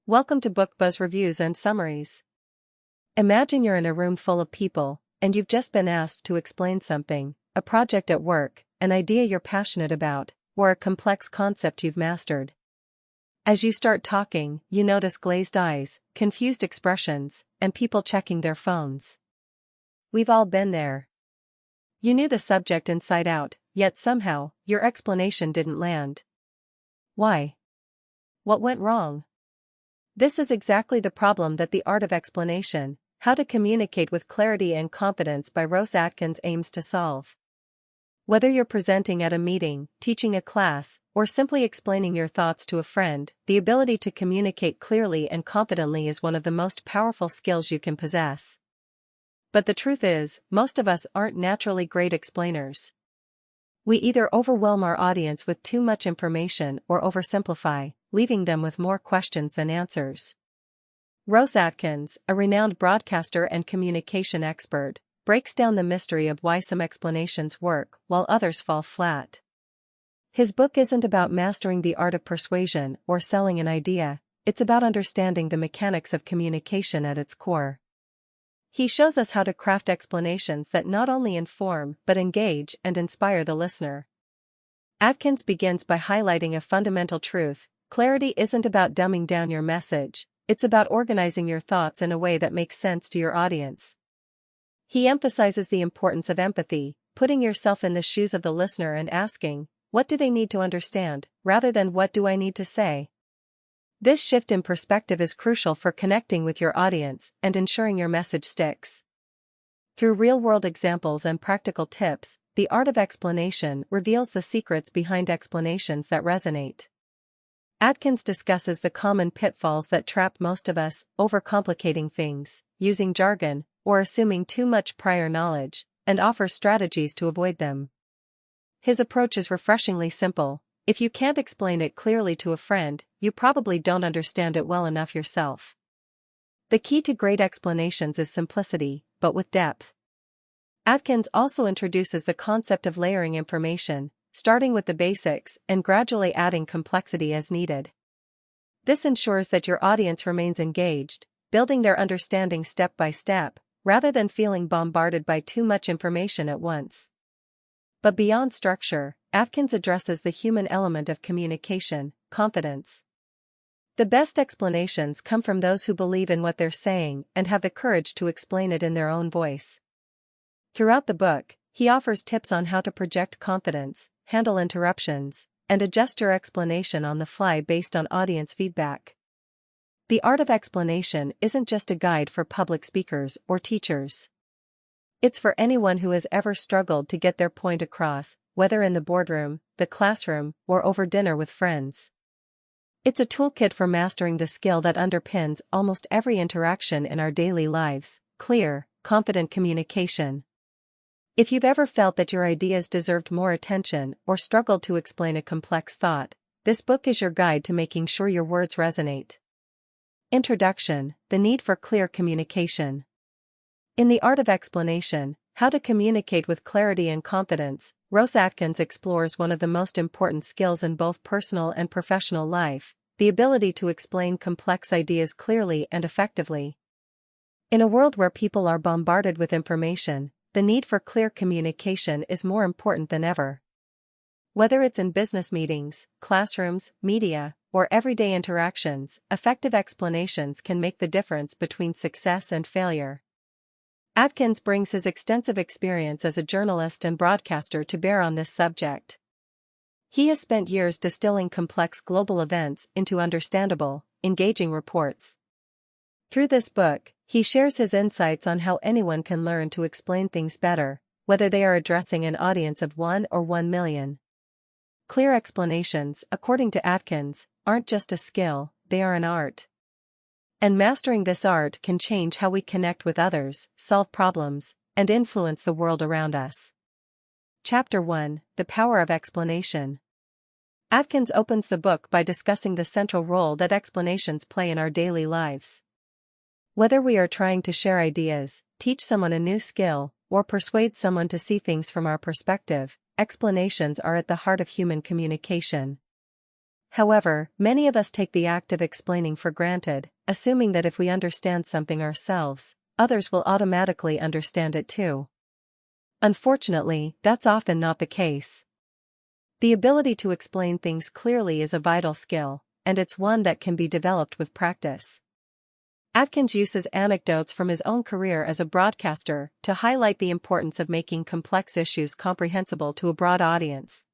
Welcome to Book Buzz Reviews and Summaries. Imagine you're in a room full of people, and you've just been asked to explain something, a project at work, an idea you're passionate about, or a complex concept you've mastered. As you start talking, you notice glazed eyes, confused expressions, and people checking their phones. We've all been there. You knew the subject inside out, yet somehow, your explanation didn't land. Why? What went wrong? This is exactly the problem that The Art of Explanation, How to Communicate with Clarity and Confidence by Ros Atkins aims to solve. Whether you're presenting at a meeting, teaching a class, or simply explaining your thoughts to a friend, the ability to communicate clearly and confidently is one of the most powerful skills you can possess. But the truth is, most of us aren't naturally great explainers. We either overwhelm our audience with too much information or oversimplify, leaving them with more questions than answers. Ros Atkins, a renowned broadcaster and communication expert, breaks down the mystery of why some explanations work while others fall flat. His book isn't about mastering the art of persuasion or selling an idea, it's about understanding the mechanics of communication at its core. He shows us how to craft explanations that not only inform but engage and inspire the listener. Atkins begins by highlighting a fundamental truth: clarity isn't about dumbing down your message, it's about organizing your thoughts in a way that makes sense to your audience. He emphasizes the importance of empathy, putting yourself in the shoes of the listener and asking, what do they need to understand, rather than what do I need to say? This shift in perspective is crucial for connecting with your audience and ensuring your message sticks. Through real-world examples and practical tips, The Art of Explanation reveals the secrets behind explanations that resonate. Atkins discusses the common pitfalls that trap most of us: overcomplicating things, using jargon, or assuming too much prior knowledge, and offers strategies to avoid them. His approach is refreshingly simple: if you can't explain it clearly to a friend, you probably don't understand it well enough yourself. The key to great explanations is simplicity, but with depth. Atkins also introduces the concept of layering information, starting with the basics and gradually adding complexity as needed. This ensures that your audience remains engaged, building their understanding step by step, rather than feeling bombarded by too much information at once. But beyond structure, Atkins addresses the human element of communication: confidence. The best explanations come from those who believe in what they're saying and have the courage to explain it in their own voice. Throughout the book, he offers tips on how to project confidence, handle interruptions, and adjust your explanation on the fly based on audience feedback. The Art of Explanation isn't just a guide for public speakers or teachers. It's for anyone who has ever struggled to get their point across, whether in the boardroom, the classroom, or over dinner with friends. It's a toolkit for mastering the skill that underpins almost every interaction in our daily lives: clear, confident communication. If you've ever felt that your ideas deserved more attention or struggled to explain a complex thought, this book is your guide to making sure your words resonate. Introduction: The need for clear communication. In The Art of Explanation, How to Communicate with Clarity and Confidence, Ros Atkins explores one of the most important skills in both personal and professional life: the ability to explain complex ideas clearly and effectively. In a world where people are bombarded with information, the need for clear communication is more important than ever. Whether it's in business meetings, classrooms, media, or everyday interactions, effective explanations can make the difference between success and failure. Atkins brings his extensive experience as a journalist and broadcaster to bear on this subject. He has spent years distilling complex global events into understandable, engaging reports. Through this book, he shares his insights on how anyone can learn to explain things better, whether they are addressing an audience of 1 or 1 million. Clear explanations, according to Atkins, aren't just a skill, they are an art. And mastering this art can change how we connect with others, solve problems, and influence the world around us. Chapter 1: The Power of Explanation. Atkins opens the book by discussing the central role that explanations play in our daily lives. Whether we are trying to share ideas, teach someone a new skill, or persuade someone to see things from our perspective, explanations are at the heart of human communication. However, many of us take the act of explaining for granted, assuming that if we understand something ourselves, others will automatically understand it too. Unfortunately, that's often not the case. The ability to explain things clearly is a vital skill, and it's one that can be developed with practice. Atkins uses anecdotes from his own career as a broadcaster to highlight the importance of making complex issues comprehensible to a broad audience.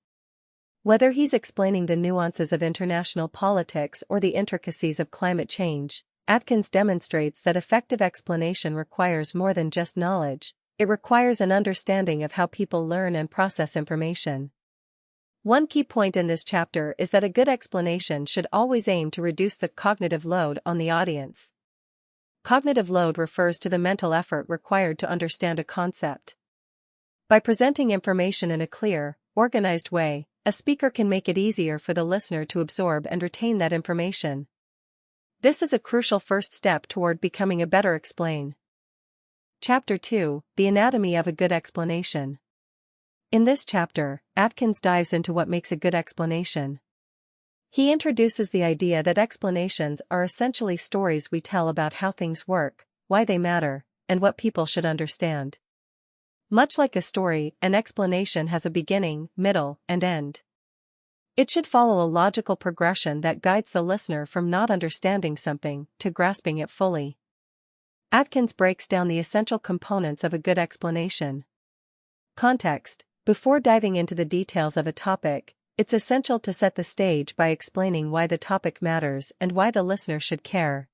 Whether he's explaining the nuances of international politics or the intricacies of climate change, Atkins demonstrates that effective explanation requires more than just knowledge, it requires an understanding of how people learn and process information. One key point in this chapter is that a good explanation should always aim to reduce the cognitive load on the audience. Cognitive load refers to the mental effort required to understand a concept. By presenting information in a clear, organized way, a speaker can make it easier for the listener to absorb and retain that information. This is a crucial first step toward becoming a better explainer. Chapter 2: The Anatomy of a Good Explanation. In this chapter, Atkins dives into what makes a good explanation. He introduces the idea that explanations are essentially stories we tell about how things work, why they matter, and what people should understand. Much like a story, an explanation has a beginning, middle, and end. It should follow a logical progression that guides the listener from not understanding something to grasping it fully. Atkins breaks down the essential components of a good explanation. Context. Before diving into the details of a topic, it's essential to set the stage by explaining why the topic matters and why the listener should care.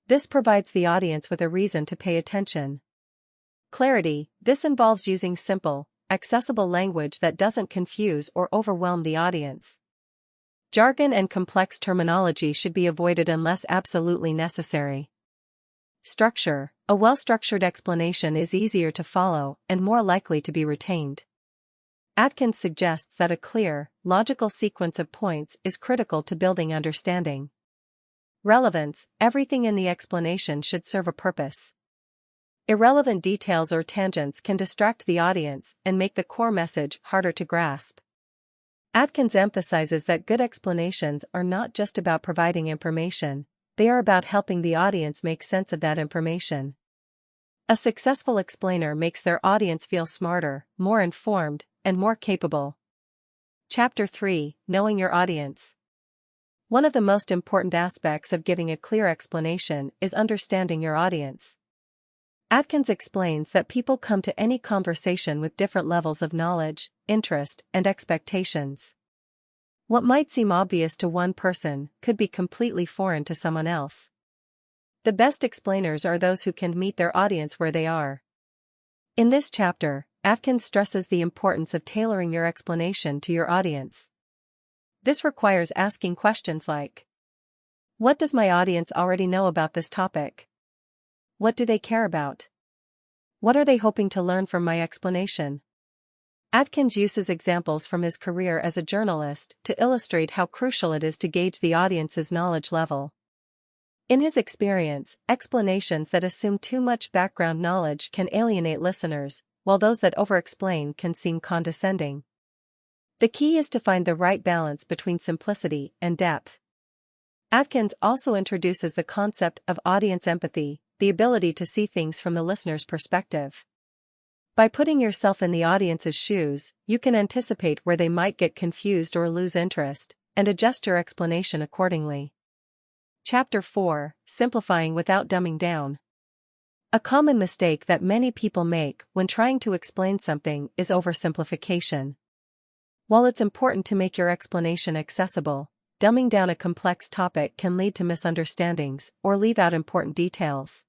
This provides the audience with a reason to pay attention. Clarity. This involves using simple, accessible language that doesn't confuse or overwhelm the audience. Jargon and complex terminology should be avoided unless absolutely necessary. Structure. A well-structured explanation is easier to follow and more likely to be retained. Atkins suggests that a clear, logical sequence of points is critical to building understanding. Relevance. Everything in the explanation should serve a purpose. Irrelevant details or tangents can distract the audience and make the core message harder to grasp. Atkins emphasizes that good explanations are not just about providing information, they are about helping the audience make sense of that information. A successful explainer makes their audience feel smarter, more informed, and more capable. Chapter 3: Knowing Your Audience. One of the most important aspects of giving a clear explanation is understanding your audience. Atkins explains that people come to any conversation with different levels of knowledge, interest, and expectations. What might seem obvious to one person could be completely foreign to someone else. The best explainers are those who can meet their audience where they are. In this chapter, Atkins stresses the importance of tailoring your explanation to your audience. This requires asking questions like, what does my audience already know about this topic? What do they care about? What are they hoping to learn from my explanation? Atkins uses examples from his career as a journalist to illustrate how crucial it is to gauge the audience's knowledge level. In his experience, explanations that assume too much background knowledge can alienate listeners, while those that over-explain can seem condescending. The key is to find the right balance between simplicity and depth. Atkins also introduces the concept of audience empathy, the ability to see things from the listener's perspective. By putting yourself in the audience's shoes, you can anticipate where they might get confused or lose interest, and adjust your explanation accordingly. Chapter 4: Simplifying Without Dumbing Down. A common mistake that many people make when trying to explain something is oversimplification. While it's important to make your explanation accessible, dumbing down a complex topic can lead to misunderstandings or leave out important details.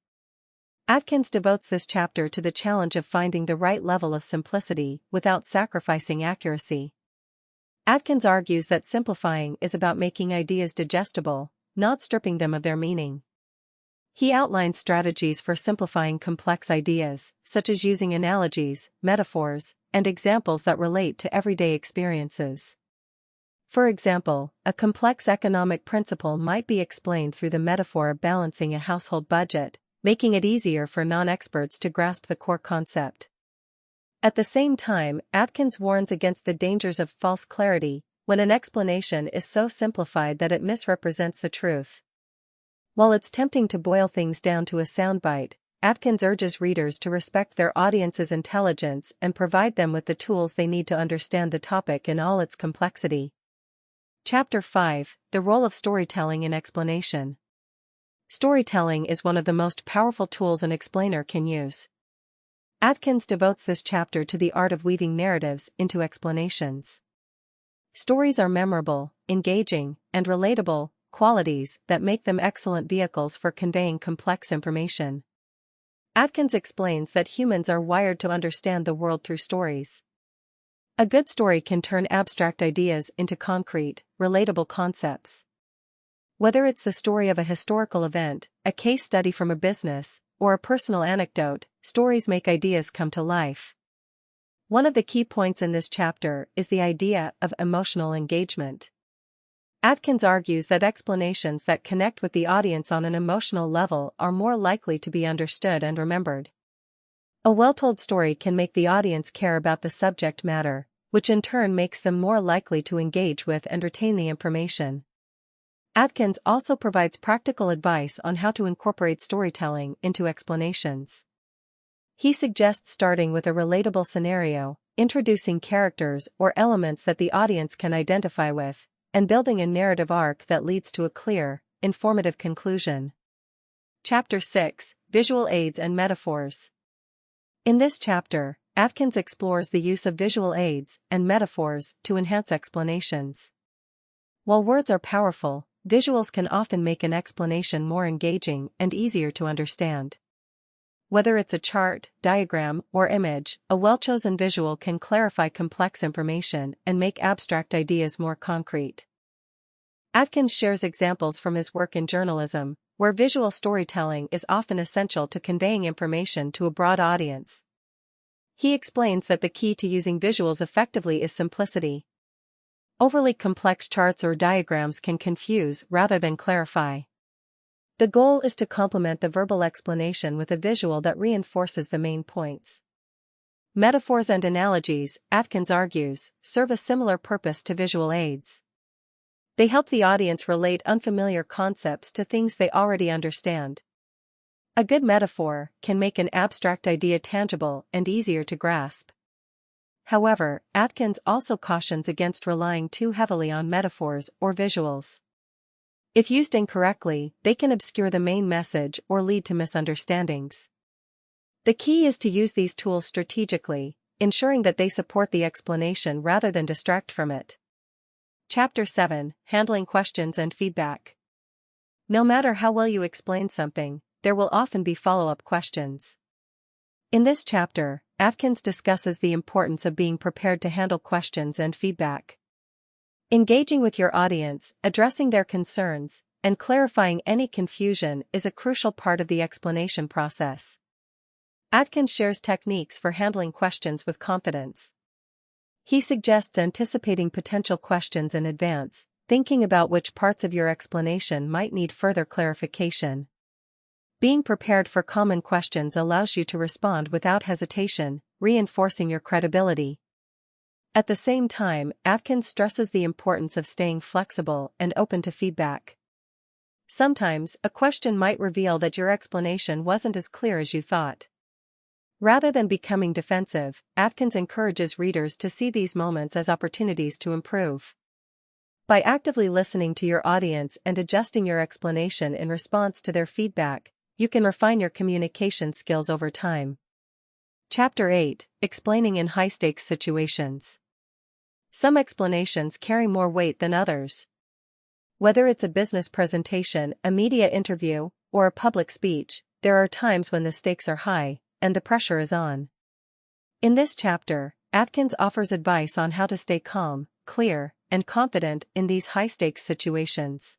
Atkins devotes this chapter to the challenge of finding the right level of simplicity without sacrificing accuracy. Atkins argues that simplifying is about making ideas digestible, not stripping them of their meaning. He outlines strategies for simplifying complex ideas, such as using analogies, metaphors, and examples that relate to everyday experiences. For example, a complex economic principle might be explained through the metaphor of balancing a household budget, making it easier for non-experts to grasp the core concept. At the same time, Atkins warns against the dangers of false clarity, when an explanation is so simplified that it misrepresents the truth. While it's tempting to boil things down to a soundbite, Atkins urges readers to respect their audience's intelligence and provide them with the tools they need to understand the topic in all its complexity. Chapter 5: The Role of Storytelling in Explanation. Storytelling is one of the most powerful tools an explainer can use. Atkins devotes this chapter to the art of weaving narratives into explanations. Stories are memorable, engaging, and relatable, qualities that make them excellent vehicles for conveying complex information. Atkins explains that humans are wired to understand the world through stories. A good story can turn abstract ideas into concrete, relatable concepts. Whether it's the story of a historical event, a case study from a business, or a personal anecdote, stories make ideas come to life. One of the key points in this chapter is the idea of emotional engagement. Atkins argues that explanations that connect with the audience on an emotional level are more likely to be understood and remembered. A well-told story can make the audience care about the subject matter, which in turn makes them more likely to engage with and retain the information. Atkins also provides practical advice on how to incorporate storytelling into explanations. He suggests starting with a relatable scenario, introducing characters or elements that the audience can identify with, and building a narrative arc that leads to a clear, informative conclusion. Chapter 6: Visual Aids and Metaphors. In this chapter, Atkins explores the use of visual aids and metaphors to enhance explanations. While words are powerful, visuals can often make an explanation more engaging and easier to understand. Whether it's a chart, diagram, or image, a well-chosen visual can clarify complex information and make abstract ideas more concrete. Atkins shares examples from his work in journalism, where visual storytelling is often essential to conveying information to a broad audience. He explains that the key to using visuals effectively is simplicity. Overly complex charts or diagrams can confuse rather than clarify. The goal is to complement the verbal explanation with a visual that reinforces the main points. Metaphors and analogies, Atkins argues, serve a similar purpose to visual aids. They help the audience relate unfamiliar concepts to things they already understand. A good metaphor can make an abstract idea tangible and easier to grasp. However, Atkins also cautions against relying too heavily on metaphors or visuals. If used incorrectly, they can obscure the main message or lead to misunderstandings. The key is to use these tools strategically, ensuring that they support the explanation rather than distract from it. Chapter 7: Handling Questions and Feedback. No matter how well you explain something, there will often be follow-up questions. In this chapter, Atkins discusses the importance of being prepared to handle questions and feedback. Engaging with your audience, addressing their concerns, and clarifying any confusion is a crucial part of the explanation process. Atkins shares techniques for handling questions with confidence. He suggests anticipating potential questions in advance, thinking about which parts of your explanation might need further clarification. Being prepared for common questions allows you to respond without hesitation, reinforcing your credibility. At the same time, Atkins stresses the importance of staying flexible and open to feedback. Sometimes, a question might reveal that your explanation wasn't as clear as you thought. Rather than becoming defensive, Atkins encourages readers to see these moments as opportunities to improve. By actively listening to your audience and adjusting your explanation in response to their feedback, you can refine your communication skills over time. Chapter 8: Explaining in High-Stakes Situations. Some explanations carry more weight than others. Whether it's a business presentation, a media interview, or a public speech, there are times when the stakes are high, and the pressure is on. In this chapter, Atkins offers advice on how to stay calm, clear, and confident in these high-stakes situations.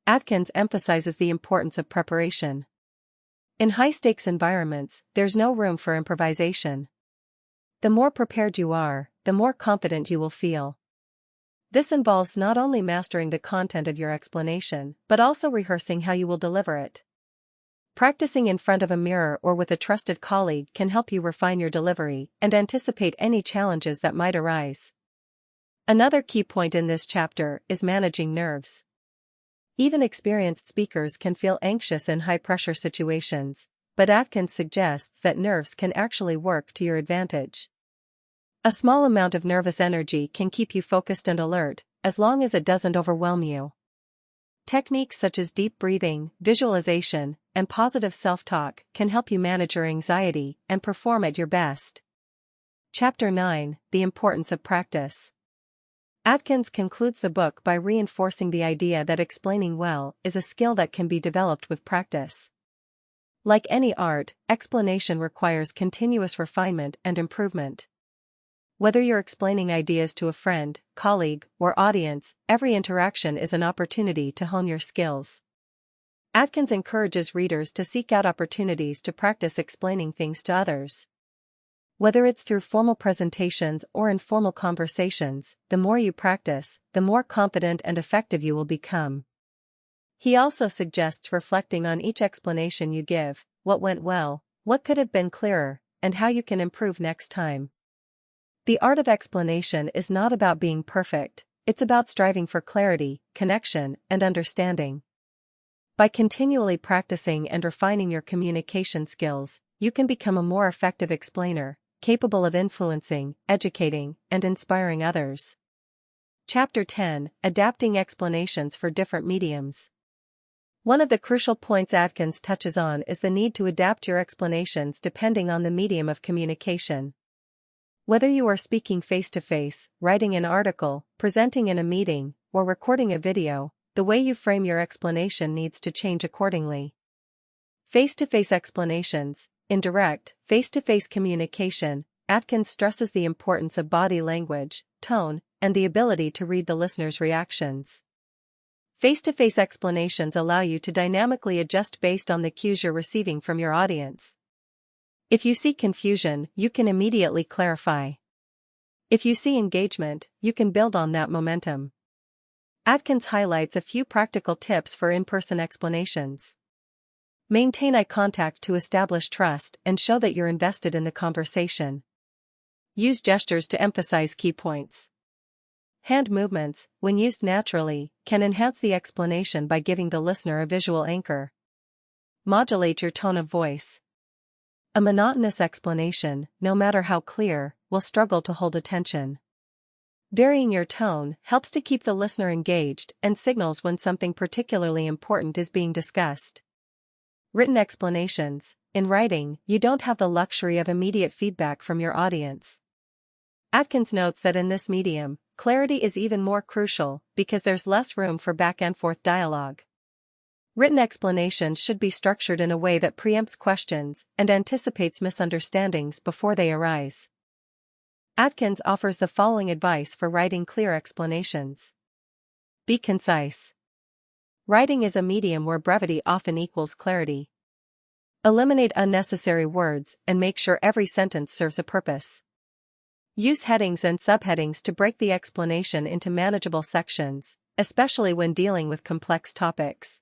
Atkins emphasizes the importance of preparation. In high-stakes environments, there's no room for improvisation. The more prepared you are, the more confident you will feel. This involves not only mastering the content of your explanation, but also rehearsing how you will deliver it. Practicing in front of a mirror or with a trusted colleague can help you refine your delivery and anticipate any challenges that might arise. Another key point in this chapter is managing nerves. Even experienced speakers can feel anxious in high-pressure situations, but Atkins suggests that nerves can actually work to your advantage. A small amount of nervous energy can keep you focused and alert, as long as it doesn't overwhelm you. Techniques such as deep breathing, visualization, and positive self-talk can help you manage your anxiety and perform at your best. Chapter 9: The Importance of Practice. Atkins concludes the book by reinforcing the idea that explaining well is a skill that can be developed with practice. Like any art, explanation requires continuous refinement and improvement. Whether you're explaining ideas to a friend, colleague, or audience, every interaction is an opportunity to hone your skills. Atkins encourages readers to seek out opportunities to practice explaining things to others. Whether it's through formal presentations or informal conversations, the more you practice, the more confident and effective you will become. He also suggests reflecting on each explanation you give, what went well, what could have been clearer, and how you can improve next time. The art of explanation is not about being perfect, it's about striving for clarity, connection, and understanding. By continually practicing and refining your communication skills, you can become a more effective explainer, capable of influencing, educating, and inspiring others. Chapter 10: Adapting Explanations for Different Mediums. One of the crucial points Atkins touches on is the need to adapt your explanations depending on the medium of communication. Whether you are speaking face-to-face, writing an article, presenting in a meeting, or recording a video, the way you frame your explanation needs to change accordingly. Face-to-face explanations. In direct, face-to-face communication, Atkins stresses the importance of body language, tone, and the ability to read the listener's reactions. Face-to-face explanations allow you to dynamically adjust based on the cues you're receiving from your audience. If you see confusion, you can immediately clarify. If you see engagement, you can build on that momentum. Atkins highlights a few practical tips for in-person explanations. Maintain eye contact to establish trust and show that you're invested in the conversation. Use gestures to emphasize key points. Hand movements, when used naturally, can enhance the explanation by giving the listener a visual anchor. Modulate your tone of voice. A monotonous explanation, no matter how clear, will struggle to hold attention. Varying your tone helps to keep the listener engaged and signals when something particularly important is being discussed. Written explanations. In writing, you don't have the luxury of immediate feedback from your audience. Atkins notes that in this medium, clarity is even more crucial because there's less room for back-and-forth dialogue. Written explanations should be structured in a way that preempts questions and anticipates misunderstandings before they arise. Atkins offers the following advice for writing clear explanations. Be concise. Writing is a medium where brevity often equals clarity. Eliminate unnecessary words and make sure every sentence serves a purpose. Use headings and subheadings to break the explanation into manageable sections, especially when dealing with complex topics.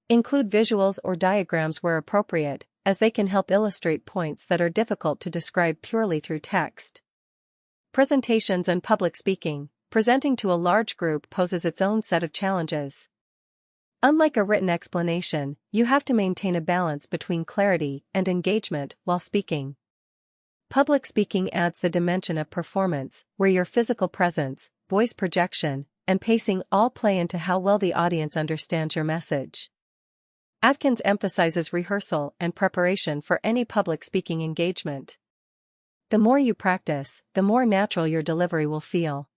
Include visuals or diagrams where appropriate, as they can help illustrate points that are difficult to describe purely through text. Presentations and public speaking. Presenting to a large group poses its own set of challenges. Unlike a written explanation, you have to maintain a balance between clarity and engagement while speaking. Public speaking adds the dimension of performance, where your physical presence, voice projection, and pacing all play into how well the audience understands your message. Atkins emphasizes rehearsal and preparation for any public speaking engagement. The more you practice, the more natural your delivery will feel.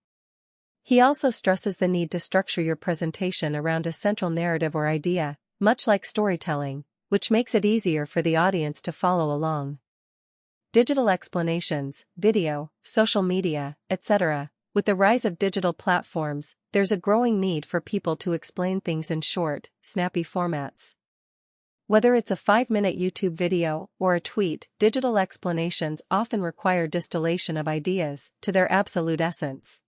He also stresses the need to structure your presentation around a central narrative or idea, much like storytelling, which makes it easier for the audience to follow along. Digital explanations, video, social media, etc. With the rise of digital platforms, there's a growing need for people to explain things in short, snappy formats. Whether it's a 5-minute YouTube video or a tweet, digital explanations often require distillation of ideas to their absolute essence.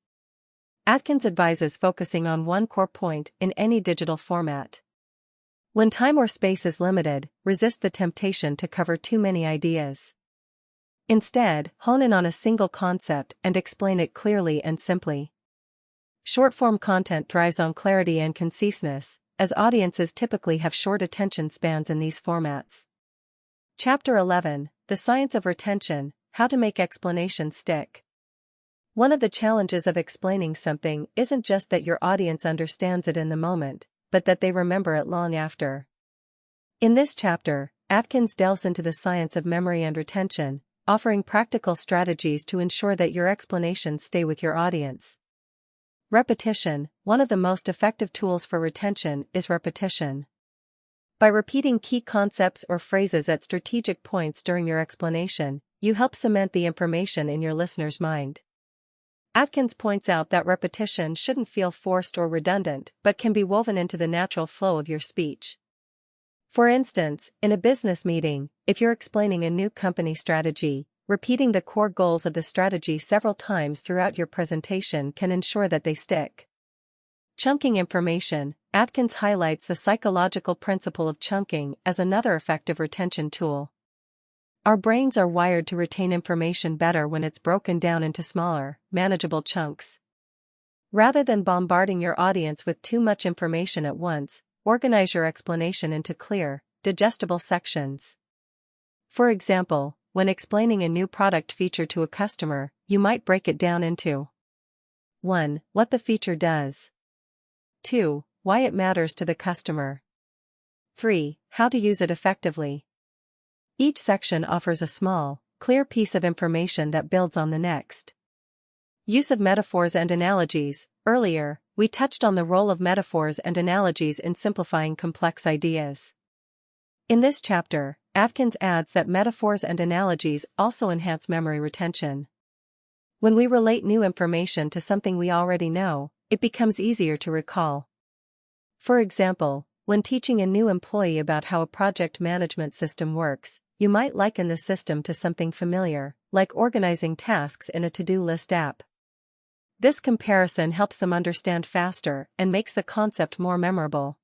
Atkins advises focusing on one core point in any digital format. When time or space is limited, resist the temptation to cover too many ideas. Instead, hone in on a single concept and explain it clearly and simply. Short-form content thrives on clarity and conciseness, as audiences typically have short attention spans in these formats. Chapter 11, The Science of Retention, How to Make Explanations Stick. One of the challenges of explaining something isn't just that your audience understands it in the moment, but that they remember it long after. In this chapter, Atkins delves into the science of memory and retention, offering practical strategies to ensure that your explanations stay with your audience. Repetition. One of the most effective tools for retention is repetition. By repeating key concepts or phrases at strategic points during your explanation, you help cement the information in your listener's mind. Atkins points out that repetition shouldn't feel forced or redundant, but can be woven into the natural flow of your speech. For instance, in a business meeting, if you're explaining a new company strategy, repeating the core goals of the strategy several times throughout your presentation can ensure that they stick. Chunking information. Atkins highlights the psychological principle of chunking as another effective retention tool. Our brains are wired to retain information better when it's broken down into smaller, manageable chunks. Rather than bombarding your audience with too much information at once, organize your explanation into clear, digestible sections. For example, when explaining a new product feature to a customer, you might break it down into 1. What the feature does. 2. Why it matters to the customer. 3. How to use it effectively. Each section offers a small, clear piece of information that builds on the next. Use of metaphors and analogies. Earlier, we touched on the role of metaphors and analogies in simplifying complex ideas. In this chapter, Atkins adds that metaphors and analogies also enhance memory retention. When we relate new information to something we already know, it becomes easier to recall. For example, when teaching a new employee about how a project management system works, you might liken the system to something familiar, like organizing tasks in a to-do list app. This comparison helps them understand faster and makes the concept more memorable.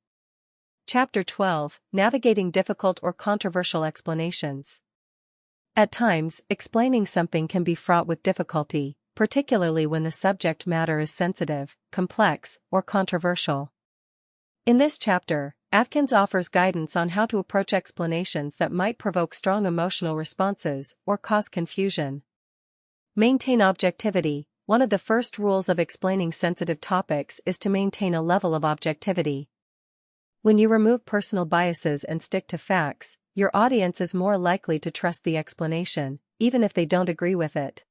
Chapter 12, Navigating Difficult or Controversial Explanations. At times, explaining something can be fraught with difficulty, particularly when the subject matter is sensitive, complex, or controversial. In this chapter, Atkins offers guidance on how to approach explanations that might provoke strong emotional responses or cause confusion. Maintain objectivity. One of the first rules of explaining sensitive topics is to maintain a level of objectivity. When you remove personal biases and stick to facts, your audience is more likely to trust the explanation, even if they don't agree with it.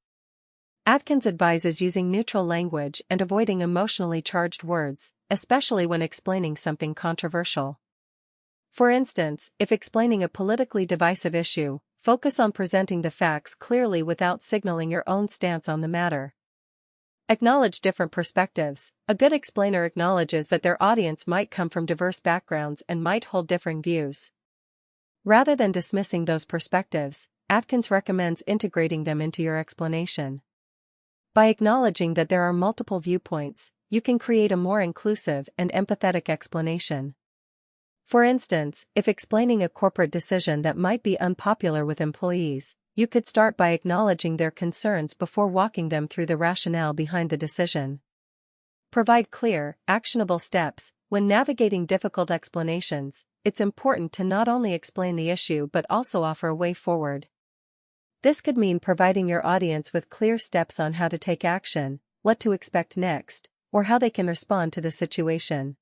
Atkins advises using neutral language and avoiding emotionally charged words, especially when explaining something controversial. For instance, if explaining a politically divisive issue, focus on presenting the facts clearly without signaling your own stance on the matter. Acknowledge different perspectives. A good explainer acknowledges that their audience might come from diverse backgrounds and might hold differing views. Rather than dismissing those perspectives, Atkins recommends integrating them into your explanation. By acknowledging that there are multiple viewpoints, you can create a more inclusive and empathetic explanation. For instance, if explaining a corporate decision that might be unpopular with employees, you could start by acknowledging their concerns before walking them through the rationale behind the decision. Provide clear, actionable steps. When navigating difficult explanations, it's important to not only explain the issue but also offer a way forward. This could mean providing your audience with clear steps on how to take action, what to expect next, or how they can respond to the situation.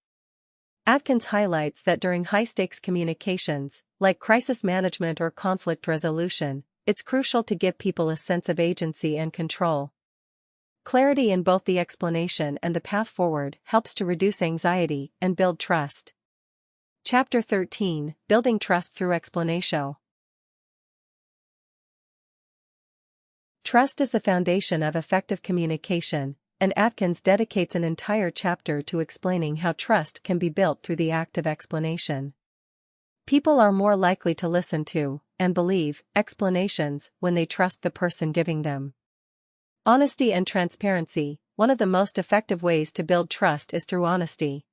Atkins highlights that during high-stakes communications, like crisis management or conflict resolution, it's crucial to give people a sense of agency and control. Clarity in both the explanation and the path forward helps to reduce anxiety and build trust. Chapter 13, Building Trust Through Explanation. Trust is the foundation of effective communication, and Atkins dedicates an entire chapter to explaining how trust can be built through the act of explanation. People are more likely to listen to, and believe, explanations when they trust the person giving them. Honesty and transparency. One of the most effective ways to build trust is through honesty.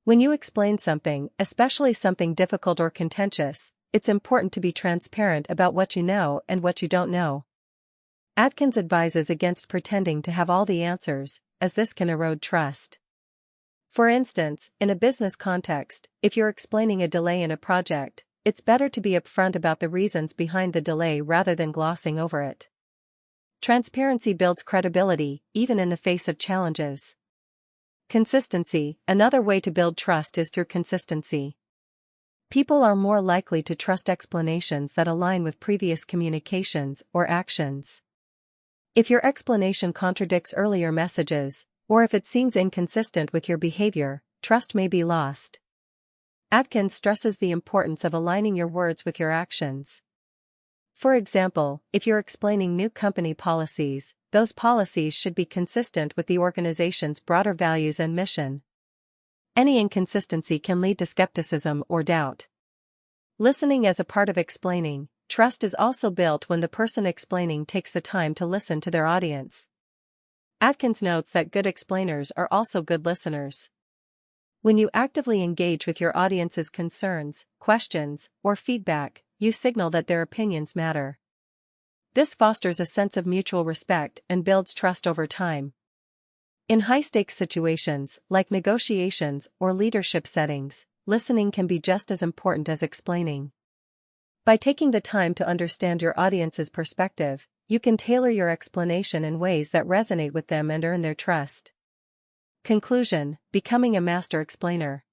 When you explain something, especially something difficult or contentious, it's important to be transparent about what you know and what you don't know. Atkins advises against pretending to have all the answers, as this can erode trust. For instance, in a business context, if you're explaining a delay in a project, it's better to be upfront about the reasons behind the delay rather than glossing over it. Transparency builds credibility, even in the face of challenges. Consistency. Another way to build trust is through consistency. People are more likely to trust explanations that align with previous communications or actions. If your explanation contradicts earlier messages, or if it seems inconsistent with your behavior, trust may be lost. Atkins stresses the importance of aligning your words with your actions. For example, if you're explaining new company policies, those policies should be consistent with the organization's broader values and mission. Any inconsistency can lead to skepticism or doubt. Listening as a part of explaining. Trust is also built when the person explaining takes the time to listen to their audience. Atkins notes that good explainers are also good listeners. When you actively engage with your audience's concerns, questions, or feedback, you signal that their opinions matter. This fosters a sense of mutual respect and builds trust over time. In high-stakes situations, like negotiations or leadership settings, listening can be just as important as explaining. By taking the time to understand your audience's perspective, you can tailor your explanation in ways that resonate with them and earn their trust. Conclusion: Becoming a master explainer.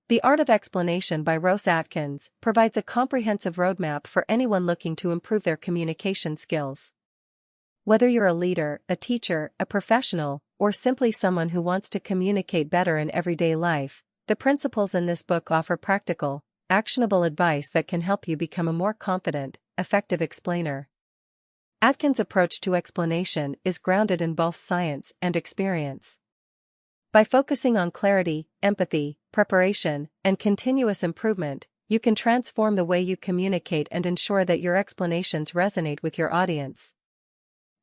The Art of Explanation by Ros Atkins provides a comprehensive roadmap for anyone looking to improve their communication skills. Whether you're a leader, a teacher, a professional, or simply someone who wants to communicate better in everyday life, the principles in this book offer practical, actionable advice that can help you become a more confident, effective explainer. Atkins' approach to explanation is grounded in both science and experience. By focusing on clarity, empathy, preparation, and continuous improvement, you can transform the way you communicate and ensure that your explanations resonate with your audience.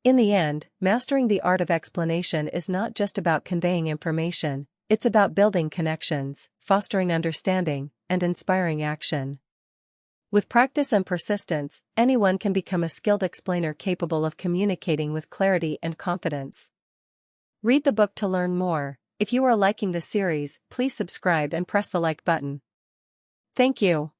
In the end, mastering the art of explanation is not just about conveying information, it's about building connections, fostering understanding, and inspiring action. With practice and persistence, anyone can become a skilled explainer capable of communicating with clarity and confidence. Read the book to learn more. If you are liking the series, please subscribe and press the like button. Thank you.